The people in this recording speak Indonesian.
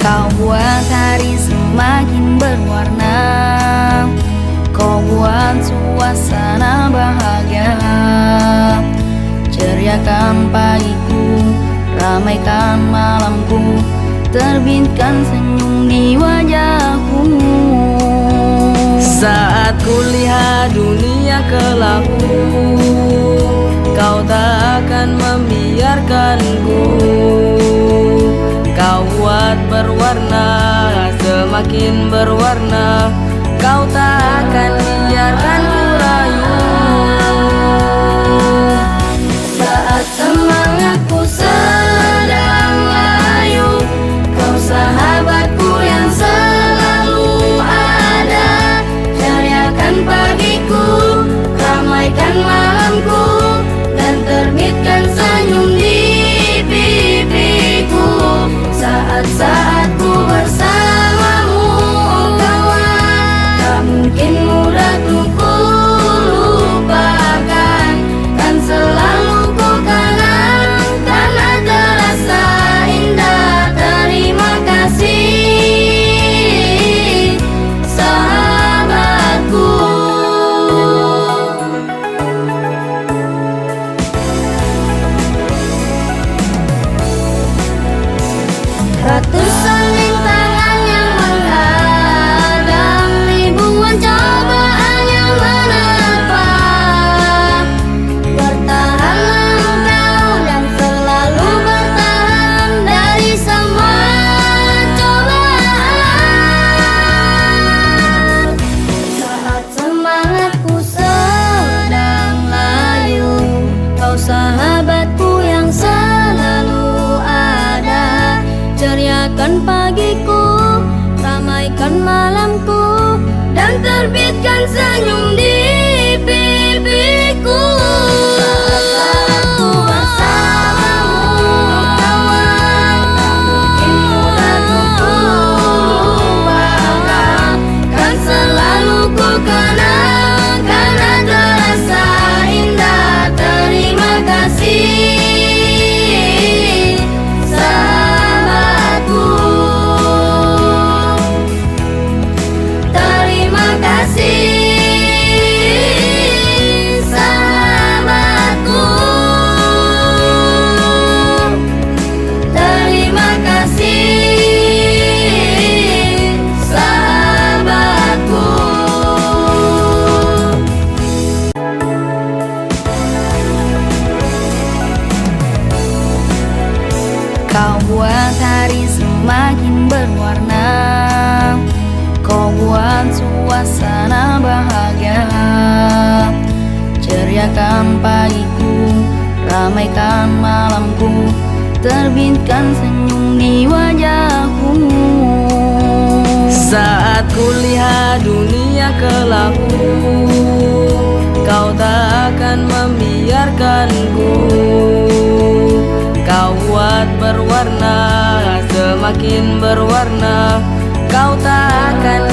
Kau buat hari semakin berwarna, kau buat suasana bahagia. Ceriakan pagiku, ramaikan malamku, terbitkan senyum di wajahku. Saat kulihat dunia kelamku, kau tak akan membiarkanku. Kau buat berwarna, semakin berwarna, kau tak akan biarkan ku rayu. Saat semangatku sedang layu, kau sahabatku yang selalu ada. Ceriakan pagiku, ramaikan malamku, dan terbitkan senyum di pipiku. Saat-saat ku bersamamu, oh kawan, tak mungkin mudah ku lupakan. Dan selalu ku kenang, karena terasa indah. Terima kasih, sahabatku. Ratusan rintangan yang menghadang, ribuan cobaan yang menerpa. Bertahanlah engkau dan selalu bertahan dari semua cobaan. Saat semangatku sedang layu, kau sahabatku yang selalu ada. Ceriakan pagiku, ramaikan malamku, dan terbitkan senyum di pipiku. Saat ku bersamamu, oh kawan, tak mungkin mudah ku lupakan. Kan selalu ku kenang, karena terasa indah. Terima kasih, sahabatku. Terima kasih, sahabatku. Terima kasih, sahabatku. Kau buat hari semakin berwarna, kau buat suasana bahagia. Ceriakan pagiku, ramaikan malamku, terbitkan senyum di wajahku. Saat kulihat dunia kelamku, kau tak akan membiarkanku. Kau buat berwarna, semakin berwarna, kau tak akan